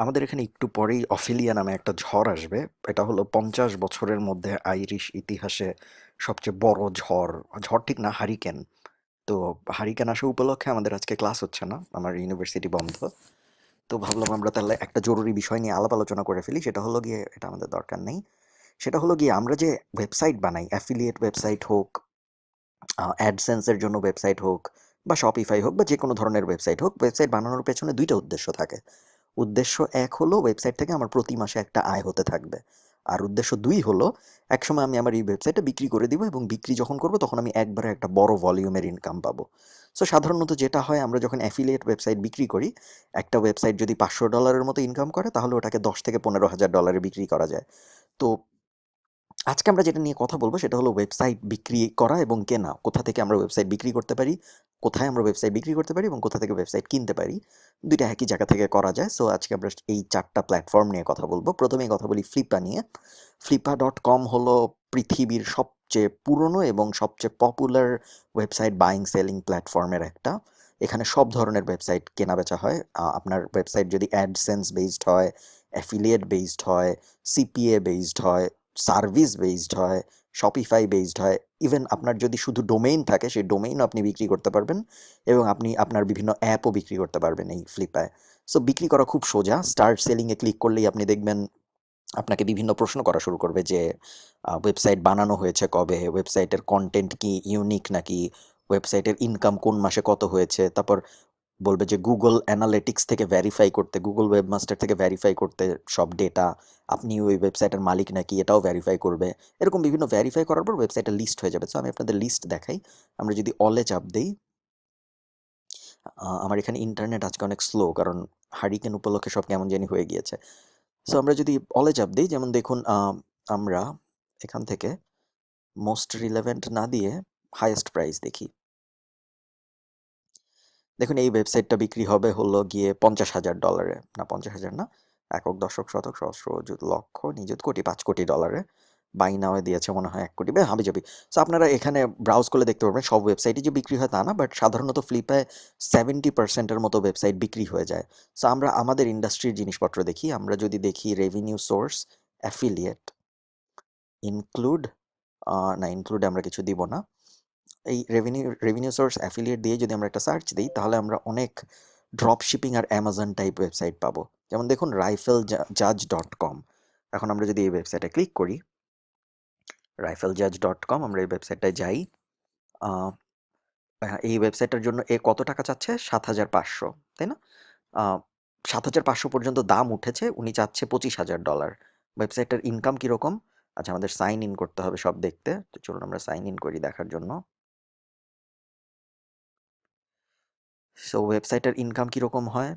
আমাদের এখানে একটু পরেই অফেলিয়া নামে একটা ঝড় আসবে। এটা হলো 50 বছরের মধ্যে আইরিশ ইতিহাসে সবচেয়ে বড় ঝড়। ঝড় ঠিক না, হারিকেন। তো হারিকেন আসা উপলক্ষে আমাদের আজকে ক্লাস হচ্ছে না, আমার ইউনিভার্সিটি বন্ধ। তো ভাবলাম আমরা তাহলে একটা জরুরি বিষয় নিয়ে আলাপ আলোচনা করে ফেলি, সেটা হলো গিয়ে, এটা আমাদের দরকার নেই, সেটা হলো গিয়ে আমরা যে ওয়েবসাইট বানাই, অ্যাফিলিয়েট ওয়েবসাইট হোক, অ্যাডসেন্সের জন্য ওয়েবসাইট হোক, বা শপিফাই হোক, বা যে কোনো ধরনের ওয়েবসাইট হোক, ওয়েবসাইট বানানোর পেছনে দুইটা উদ্দেশ্য থাকে। উদ্দেশ্য এক হলো ওয়েবসাইট থেকে আমার প্রতি মাসে একটা আয় হতে থাকবে। আর উদ্দেশ্য দুই হলো একসময় আমি আমার এই ওয়েবসাইটটা বিক্রি করে দিব, এবং বিক্রি যখন করব তখন আমি একবারে একটা বড় ভলিউমের ইনকাম পাবো। সো সাধারণত যেটা হয়, আমরা যখন অ্যাফিলিয়েট ওয়েবসাইট বিক্রি করি, একটা ওয়েবসাইট যদি $500 মতো ইনকাম করে, তাহলে ওটাকে 10 থেকে 15 হাজার ডলারে বিক্রি করা যায়। তো আজকে আমরা যেটা নিয়ে কথা বলবো সেটা হলো ওয়েবসাইট বিক্রি করা এবং কেনা। কোথা থেকে আমরা ওয়েবসাইট বিক্রি করতে পারি, কোথায় আমরা ওয়েবসাইট বিক্রি করতে পারি, এবং কোথা থেকে ওয়েবসাইট কিনতে পারি। দুইটা একই জায়গা থেকে করা যায়। সো আজকে আমরা এই 4টা প্ল্যাটফর্ম নিয়ে কথা বলবো। প্রথমেই কথা বলি ফ্লিপা নিয়ে। ফ্লিপা.কম হলো পৃথিবীর সবচেয়ে পুরনো এবং সবচেয়ে পপুলার ওয়েবসাইট বাইং সেলিং প্ল্যাটফর্মের একটা। এখানে সব ধরনের ওয়েবসাইট কেনা বেচা হয়। আপনার ওয়েবসাইট যদি অ্যাডসেন্স বেসড হয়, অ্যাফিলিয়েট বেসড হয়, সিপিএ বেসড হয়, সার্ভিস বেসড হয়, শপিফাই বেসড হয়, ইভেন আপনার যদি শুধু ডোমেইন থাকে, সেই ডোমেইনও আপনি বিক্রি করতে পারবেন, এবং আপনি আপনার বিভিন্ন অ্যাপও বিক্রি করতে পারবেন এই ফ্লিপায়। সো বিক্রি করা খুব সোজা। স্টার্ট সেলিংয়ে ক্লিক করলেই আপনি দেখবেন আপনাকে বিভিন্ন প্রশ্ন করা শুরু করবে যে ওয়েবসাইট বানানো হয়েছে কবে, ওয়েবসাইটের কন্টেন্ট কি ইউনিক নাকি, ওয়েবসাইটের ইনকাম কোন মাসে কত হয়েছে, তারপর বলবে যে গুগল অ্যানালিটিক্স থেকে ভেরিফাই করতে, গুগল ওয়েবমাস্টার থেকে ভেরিফাই করতে সব ডেটা, আপনি ওই ওয়েবসাইটের মালিক নাকি এটাও ভেরিফাই করবে। এরকম বিভিন্ন ভেরিফাই করার পর ওয়েবসাইটটা লিস্ট হয়ে যাবে। সো আমি আপনাদের লিস্ট দেখাই। আমরা যদি অলে চাপ দেই, আমার এখানে ইন্টারনেট আজকে অনেক স্লো, কারণ হারিকেন উপলক্ষে সব কেমন জানি হয়ে গিয়েছে। সো আমরা যদি অলে চাপ দিই, যেমন দেখুন, আমরা এখান থেকে মোস্ট রিলেভেন্ট না দিয়ে হাইয়েস্ট প্রাইস দেখি। দেখুন এই ওয়েবসাইটটা বিক্রি হবে হলো গিয়ে $50,000, না 50,000 না, একক, দশক, শতক, সহস্র, অযুত, লক্ষ, নিযুত, কোটি, 5 কোটি ডলারে বাই নাওয়ে দিয়েছে মনে হয় 1 কোটি, হাবিজাবি। সো আপনারা এখানে ব্রাউজ করলে দেখতে পারবেন সব ওয়েবসাইটই যে বিক্রি হয় তা না, বাট সাধারণত ফ্লিপায় 70%-এর মতো ওয়েবসাইট বিক্রি হয়ে যায়। সো আমরা আমাদের ইন্ডাস্ট্রির জিনিসপত্র দেখি। আমরা যদি দেখি রেভিনিউ সোর্স, অ্যাফিলিয়েট, ইনক্লুড, না ইনক্লুডে আমরা কিছু দিব না। এই রেভিনিউ সোর্স, অ্যাফিলিয়েট দিয়ে যদি আমরা একটা সার্চ দিই, তাহলে আমরা অনেক ড্রপ শিপিং আর অ্যামাজন টাইপ ওয়েবসাইট পাবো। যেমন দেখুন রাইফেল জাজ.কম। এখন আমরা যদি এই ওয়েবসাইটে ক্লিক করি, রাইফেলজাজ.কম, আমরা এই ওয়েবসাইটটায় যাই। আহ, এই ওয়েবসাইটটার জন্য এ কত টাকা চাচ্ছে? 7,500, তাই না? আহ, 7,500 পর্যন্ত দাম উঠেছে, উনি চাচ্ছে $25,000। ওয়েবসাইটটার ইনকাম কীরকম? আচ্ছা, আমাদের সাইন ইন করতে হবে সব দেখতে, তো চলুন আমরা সাইন ইন করি দেখার জন্য। সো ওয়েবসাইটের ইনকাম কীরকম হয়?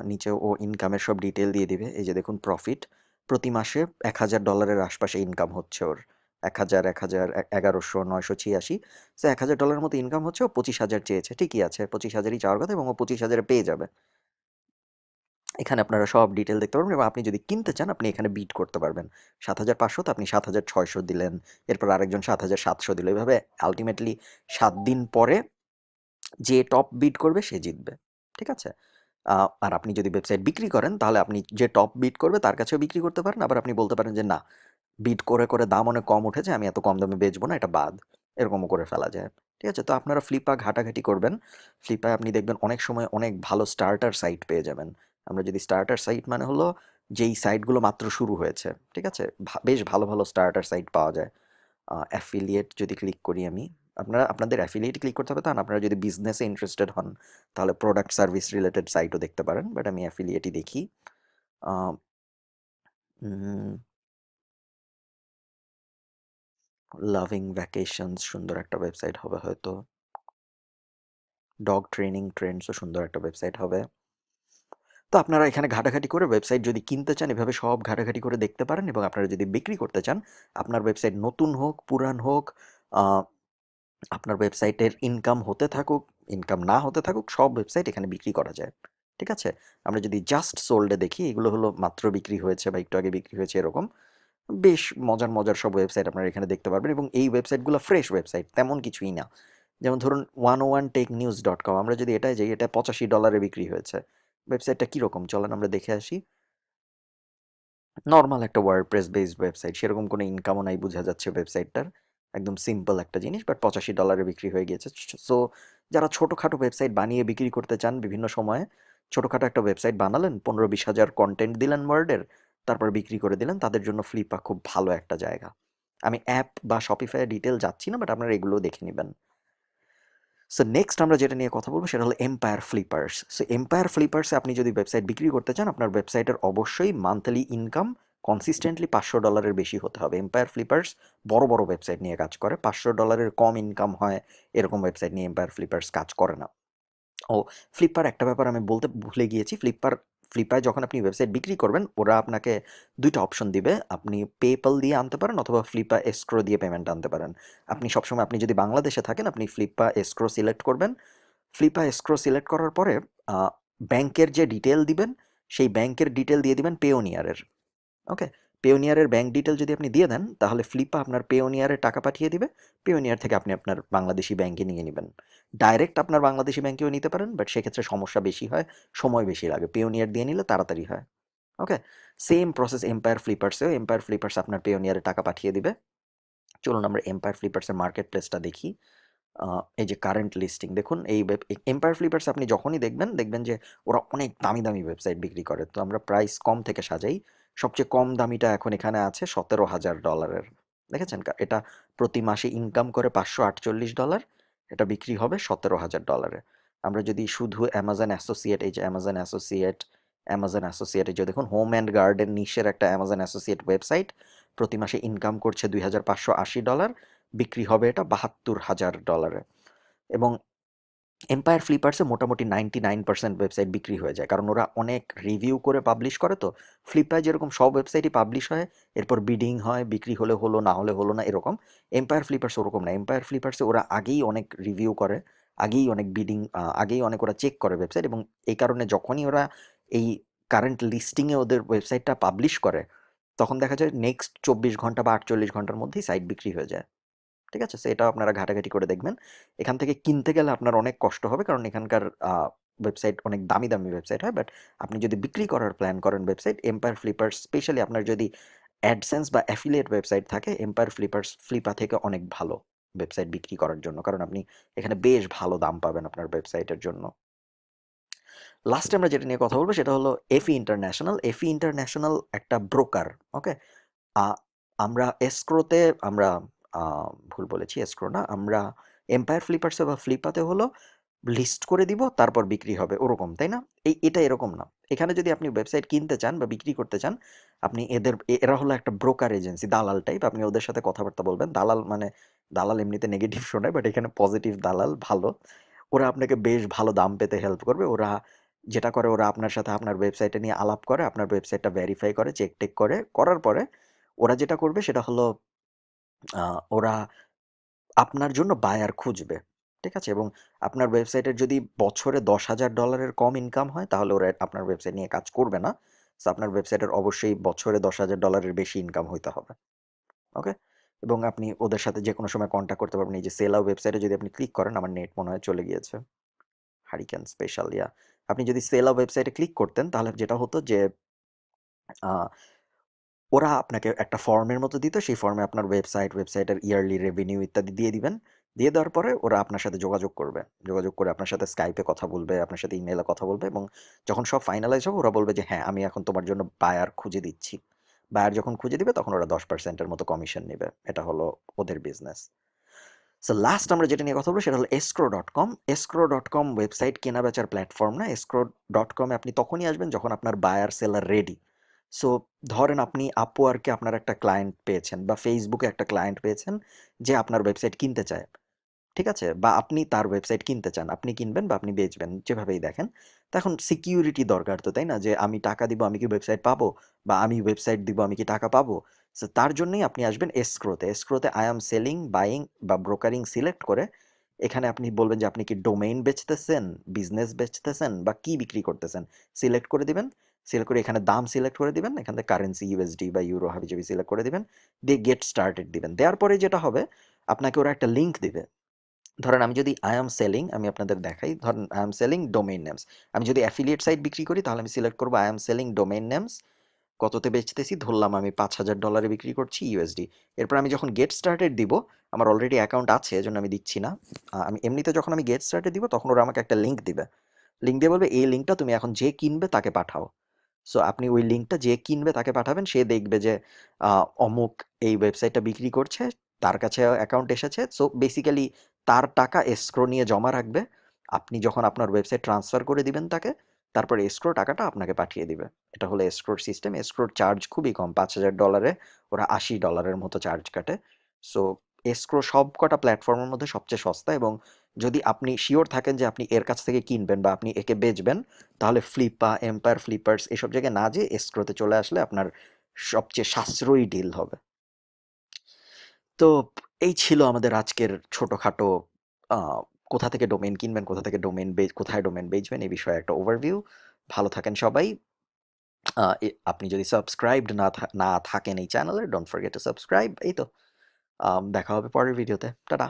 নিচে ও ইনকামের সব ডিটেল দিয়ে দিবে। এই যে দেখুন প্রফিট, প্রতি মাসে $1,000 আশপাশে ইনকাম হচ্ছে ওর। 1,000, 1,000, 1,100, 986। সো $1,000 মতো ইনকাম হচ্ছে, ও 25,000 চেয়েছে। ঠিকই আছে, 25,000ই চাওয়ার কথা, এবং ও 25,000-এ পেয়ে যাবে। এখানে আপনারা সব ডিটেল দেখতে পারবেন, এবং আপনি যদি কিনতে চান আপনি এখানে বিড করতে পারবেন। 7,500 তো আপনি 7,600 দিলেন, এরপর আরেকজন 7,700 দিল, এভাবে আলটিমেটলি 7 দিন পরে যে টপ বিড করবে সে জিতবে। ঠিক আছে? আর আপনি যদি ওয়েবসাইট বিক্রি করেন, তাহলে আপনি যে টপ বিড করবে তার কাছেও বিক্রি করতে পারেন। আবার আপনি বলতে পারেন যে না, বিড করে করে দাম অনেক কম উঠেছে, আমি এত কম দামে বেচবো না, এটা বাদ। এরকমও করে ফেলা যায়। ঠিক আছে? তো আপনারা ফ্লিপা ঘাটাঘাটি করবেন। ফ্লিপায় আপনি দেখবেন অনেক সময় অনেক ভালো স্টার্টার সাইট পেয়ে যাবেন। আমরা যদি স্টার্টার সাইট মানে হলো যেই সাইটগুলো মাত্র শুরু হয়েছে। ঠিক আছে? বেশ ভালো ভালো স্টার্টার সাইট পাওয়া যায়। অ্যাফিলিয়েট যদি ক্লিক করি আমি, আপনাদের অ্যাফিলিয়েট ক্লিক করতে হবে তা না। আপনারা যদি বিজনেসে ইন্টারেস্টেড হন, তাহলে প্রোডাক্ট সার্ভিস রিলেটেড সাইটও দেখতে পারেন, বাট আমি অ্যাফিলিয়েটই দেখি। লাভিং ভ্যাকেশনস সুন্দর একটা ওয়েবসাইট হবে হয়তো। ডগ ট্রেনিং ট্রেন্ডসও সুন্দর একটা ওয়েবসাইট হবে। তো আপনারা এখানে ঘাটাঘাটি করে ওয়েবসাইট যদি কিনতে চান, এভাবে সব ঘাটাঘাটি করে দেখতে পারেন, এবং আপনারা যদি বিক্রি করতে চান, আপনার ওয়েবসাইট নতুন হোক পুরান হোক, আহ, আপনার ওয়েবসাইটের ইনকাম হতে থাকুক, ইনকাম না হতে থাকুক, সব ওয়েবসাইট এখানে বিক্রি করা যায়। ঠিক আছে? আমরা যদি জাস্ট সোল্ডে দেখি, এগুলো হলো মাত্র বিক্রি হয়েছে বা একটু আগে বিক্রি হয়েছে এরকম। বেশ মজার মজার সব ওয়েবসাইট আপনারা এখানে দেখতে পারবেন, এবং এই ওয়েবসাইটগুলো ফ্রেশ ওয়েবসাইট, তেমন কিছুই না। যেমন ধরুন 101technews.com, আমরা যদি এটাই যাই, এটা $85 বিক্রি হয়েছে। ওয়েবসাইটটা কীরকম চলেন আমরা দেখে আসি। নরমাল একটা ওয়ার্ডপ্রেস বেসড ওয়েবসাইট, সেরকম কোনো ইনকামও নাই বোঝা যাচ্ছে ওয়েবসাইটটার। একদম সিম্পল একটা জিনিস, বাট $85 বিক্রি হয়ে গিয়েছে। সো যারা ছোটোখাটো ওয়েবসাইট বানিয়ে বিক্রি করতে চান বিভিন্ন সময়ে, ছোটোখাটো একটা ওয়েবসাইট বানালেন, 15-20 হাজার কন্টেন্ট দিলেন ওয়ার্ডের, তারপর বিক্রি করে দিলেন, তাদের জন্য ফ্লিপা খুব ভালো একটা জায়গা। আমি অ্যাপ বা শপিফাই ডিটেল যাচ্ছি না, বাট আপনারা এগুলো দেখে নেবেন। সো নেক্সট আমরা যেটা নিয়ে কথা বলবো সেটা হলো এম্পায়ার ফ্লিপার্স। সো এম্পায়ার ফ্লিপার্সে আপনি যদি ওয়েবসাইট বিক্রি করতে চান, আপনার ওয়েবসাইটের অবশ্যই মান্থলি ইনকাম কনসিস্টেন্টলি $500 বেশি হতে হবে। এম্পায়ার ফ্লিপার্স বড় বড় ওয়েবসাইট নিয়ে কাজ করে, $500 কম ইনকাম হয় এরকম ওয়েবসাইট নিয়ে এম্পায়ার ফ্লিপার্স কাজ করে না। ও, ফ্লিপ্পার একটা ব্যাপার আমি বলতে ভুলে গিয়েছি। ফ্লিপ্পায় যখন আপনি ওয়েবসাইট বিক্রি করবেন, ওরা আপনাকে 2টা অপশন দিবে। আপনি পেপ্যাল দিয়ে আনতে পারেন অথবা ফ্লিপা এস্ক্রো দিয়ে পেমেন্ট আনতে পারেন। আপনি সবসময়, আপনি যদি বাংলাদেশে থাকেন, আপনি ফ্লিপা এস্ক্রো সিলেক্ট করবেন। ফ্লিপা এস্ক্রো সিলেক্ট করার পরে ব্যাংকের যে ডিটেল দিবেন, সেই ব্যাংকের ডিটেল দিয়ে দিবেন পেওনিয়ারের। ওকে, পেওনিয়ারের ব্যাংক ডিটেল যদি আপনি দিয়ে দেন, তাহলে ফ্লিপা আপনার পেওনিয়ারে টাকা পাঠিয়ে দিবে। পেওনিয়ার থেকে আপনি আপনার বাংলাদেশি ব্যাংকে নিয়ে নেবেন। ডাইরেক্ট আপনার বাংলাদেশি ব্যাংকেও নিতে পারেন, বাট সেক্ষেত্রে সমস্যা বেশি হয়, সময় বেশি লাগে। পেওনিয়ার দিয়ে নিলে তাড়াতাড়ি হয়। ওকে, সেম প্রসেস এম্পায়ার ফ্লিপার্সেও। এম্পায়ার ফ্লিপার্স আপনার পেওনিয়ারে টাকা পাঠিয়ে দিবে। চলুন আমরা এম্পায়ার ফ্লিপার্সের মার্কেট প্লেসটা দেখি। এই যে কারেন্ট লিস্টিং দেখুন, এই এম্পায়ার ফ্লিপার্স আপনি যখনই দেখবেন, দেখবেন যে ওরা অনেক দামি দামি ওয়েবসাইট বিক্রি করে। তো আমরা প্রাইস কম থেকে সাজাই। সবচেয়ে কম দামিটা এখন এখানে আছে $17,000। দেখেছেন, এটা প্রতি মাসে ইনকাম করে $548। এটা বিক্রি হবে $17,000। আমরা যদি শুধু অ্যামাজন অ্যাসোসিয়েট, এই যে অ্যামাজন অ্যাসোসিয়েট যে দেখুন, হোম অ্যান্ড গার্ডেন নিশের একটা অ্যামাজন অ্যাসোসিয়েট ওয়েবসাইট, প্রতি মাসে ইনকাম করছে $2,580, বিক্রি হবে এটা $72,000। এবং এম্পায়ার ফ্লিপার্সে মোটামুটি 99% ওয়েবসাইট বিক্রি হয়ে যায়, কারণ ওরা অনেক রিভিউ করে পাবলিশ করে। তো ফ্লিপায় যেরকম সব ওয়েবসাইটই পাবলিশ হয়, এরপর বিডিং হয়, বিক্রি হলে হলো, না হলে হলো না, এরকম এম্পায়ার ফ্লিপার্স ওরকম না। এম্পায়ার ফ্লিপার্সে ওরা আগেই অনেক রিভিউ করে, আগেই অনেক বিডিং, আগেই অনেক ওরা চেক করে ওয়েবসাইট, এবং এই কারণে যখনই ওরা এই কারেন্ট লিস্টিংয়ে ওদের ওয়েবসাইটটা পাবলিশ করে, তখন দেখা যায় নেক্সট 24 ঘন্টা বা 48 ঘন্টার মধ্যেই সাইট বিক্রি হয়ে যায়। ঠিক আছে? সো এটাও আপনারা ঘাটাঘাটি করে দেখবেন। এখান থেকে কিনতে গেলে আপনার অনেক কষ্ট হবে, কারণ এখানকার ওয়েবসাইট অনেক দামি দামি ওয়েবসাইট হয়। বাট আপনি যদি বিক্রি করার প্ল্যান করেন ওয়েবসাইট, এম্পায়ার ফ্লিপার্স, স্পেশালি আপনার যদি অ্যাডসেন্স বা অ্যাফিলিয়েট ওয়েবসাইট থাকে, এম্পায়ার ফ্লিপা থেকে অনেক ভালো ওয়েবসাইট বিক্রি করার জন্য, কারণ আপনি এখানে বেশ ভালো দাম পাবেন আপনার ওয়েবসাইটের জন্য। লাস্টে আমরা যেটা নিয়ে কথা বলবো সেটা হলো এফি ইন্টারন্যাশনাল। এফি ইন্টারন্যাশনাল একটা ব্রোকার। ওকে, আ আমরা এস্ক্রোতে, আমরা ভুল বলেছি, এস্ক্রো না। আমরা এম্পায়ার ফ্লিপার্সে বা ফ্লিপাতে হলো লিস্ট করে দিব, তারপর বিক্রি হবে, ওরকম, তাই না? এটা এরকম না। এখানে যদি আপনি ওয়েবসাইট কিনতে চান বা বিক্রি করতে চান, আপনি এরা হলো একটা ব্রোকার এজেন্সি, দালাল টাইপ। আপনি ওদের সাথে কথাবার্তা বলবেন। দালাল মানে, দালাল এমনিতে নেগেটিভ শোনায়, বাট এখানে পজিটিভ দালাল, ভালো। ওরা আপনাকে বেশ ভালো দাম পেতে হেল্প করবে। ওরা যেটা করে, ওরা আপনার সাথে আপনার ওয়েবসাইটে নিয়ে আলাপ করে, আপনার ওয়েবসাইটটা ভেরিফাই করে, চেক টেক করে, করার পরে ওরা যেটা করবে সেটা হলো ওরা আপনার জন্য বায়ার খুঁজবে। ঠিক আছে? এবং আপনার ওয়েবসাইটের যদি বছরে $10,000 কম ইনকাম হয়, তাহলে ওরা আপনার ওয়েবসাইট নিয়ে কাজ করবে না। সো আপনার ওয়েবসাইটের অবশ্যই বছরে $10,000 বেশি ইনকাম হইতে হবে। ওকে? এবং আপনি ওদের সাথে যেকোনো সময় কন্ট্যাক্ট করতে পারবেন। এই যে সেল আউট ওয়েবসাইটে যদি আপনি ক্লিক করেন, আমার নেট মনে হয় চলে গিয়েছে। হারিকেন স্পেশাল, ইয়া। আপনি যদি সেল আউট ওয়েবসাইটে ক্লিক করতেন, তাহলে যেটা হতো যে আ ওরা আপনাকে একটা ফর্মের মতো দিত। সেই ফর্মে আপনার ওয়েবসাইটের ইয়ারলি রেভিনিউ ইত্যাদি দিয়ে দিবেন। দিয়ে দেওয়ার পরে ওরা আপনার সাথে যোগাযোগ করবে। যোগাযোগ করে আপনার সাথে স্কাইপে কথা বলবে, আপনার সাথে ইমেইলে কথা বলবে, এবং যখন সব ফাইনালাইজ হবে, ওরা বলবে যে হ্যাঁ, আমি এখন তোমার জন্য বায়ার খুঁজে দিচ্ছি। বায়ার যখন খুঁজে দিবে, তখন ওরা 10% এর মতো কমিশন নিবে। এটা হলো ওদের বিজনেস। সো লাস্ট আমরা যেটা নিয়ে কথা বলবো সেটা হলো escrow.com। escrow.com ওয়েবসাইট কেনা বেচার প্ল্যাটফর্ম না। escrow.com এ আপনি তখনই আসবেন যখন আপনার বায়ার সেলার রেডি। সো ধরেন আপনি আপওয়ার্কে আপনার একটা ক্লায়েন্ট পেয়েছেন, বা ফেসবুকে একটা ক্লায়েন্ট পেয়েছেন যে আপনার ওয়েবসাইট কিনতে চায়। ঠিক আছে? বা আপনি তার ওয়েবসাইট কিনতে চান। আপনি কিনবেন বা আপনি বেচবেন, যেভাবেই দেখেন। তো এখন সিকিউরিটি দরকার তো, তাই না? যে আমি টাকা দিব, আমি কি ওয়েবসাইট পাবো? বা আমি ওয়েবসাইট দিব, আমি কি টাকা পাবো? সো তার জন্যই আপনি আসবেন এসক্রোতে। এসক্রোতে আই অ্যাম সেলিং, বাইং বা ব্রোকারিং সিলেক্ট করে এখানে আপনি বলবেন যে আপনি কি ডোমেইন বেচতেছেন, বিজনেস বেচতেছেন, বা কি বিক্রি করতেছেন? সিলেক্ট করে দিবেন। সিলেক্ট করে এখানে দাম সিলেক্ট করে দিবেন। এখান থেকে কারেন্সি ইউএসডি বা ইউরো হাবিজাবি সিলেক্ট করে দিবেন। দিয়ে গেট স্টার্টেড দিবেন। দেওয়ার পরে যেটা হবে, আপনাকে ওরা একটা লিঙ্ক দিবে। ধরেন আমি যদি আই অ্যাম সেলিং, আমি আপনাদের দেখাই। ধরেন I am selling domain names. আমি যদি অ্যাফিলিয়েট সাইট বিক্রি করি, তাহলে আমি সিলেক্ট করবো I am selling domain names. কততে বেচতেছি, ধরলাম আমি $5,000 বিক্রি করছি ইউএসডি। এরপর আমি যখন গেট স্টার্টেড দিব, আমার অলরেডি অ্যাকাউন্ট আছে এজন্য আমি দিচ্ছি না। আমি এমনিতে যখন আমি গেট স্টার্টেড দিব তখন ওরা আমাকে একটা লিঙ্ক দিবে, লিঙ্ক দিয়ে বলবে এই লিঙ্কটা তুমি এখন যে কিনবে তাকে পাঠাও। সো আপনি ওই লিঙ্কটা যে কিনবে তাকে পাঠাবেন, সে দেখবে যে অমুক এই ওয়েবসাইটটা বিক্রি করছে, তার কাছে অ্যাকাউন্ট এসেছে। সো বেসিক্যালি তার টাকা এসক্রো নিয়ে জমা রাখবে, আপনি যখন আপনার ওয়েবসাইট ট্রান্সফার করে দিবেন তাকে, তারপর এসক্রো টাকাটা আপনাকে পাঠিয়ে দিবে। এটা হলো এসক্রোর সিস্টেম। এসক্রোর চার্জ খুবই কম, $5,000 ওরা $80 মতো চার্জ কাটে। সো এসক্রো সব কটা প্ল্যাটফর্মের মধ্যে সবচেয়ে সস্তা, এবং যদি আপনি শিওর থাকেন যে আপনি এর কাছ থেকে কিনবেন বা আপনি একে বেচবেন, তাহলে ফ্লিপা, এম্পায়ার, ফ্লিপার্স এসব জায়গায় না যেয়ে এসক্রোতে চলে আসলে আপনার সবচেয়ে সাশ্রয়ী ডিল হবে। তো এই ছিল আমাদের আজকের ছোটখাটো কোথা থেকে ডোমেইন কিনবেন, কোথা থেকে কোথায় ডোমেইন বেচবেন এই বিষয়ে একটা ওভারভিউ। ভালো থাকেন সবাই। আপনি যদি সাবস্ক্রাইবড না থাকেন এই চ্যানেলে, ডোন্ট ফরগেট টু সাবস্ক্রাইব। এই তো দেখা হবে পরের ভিডিওতে। টাটা।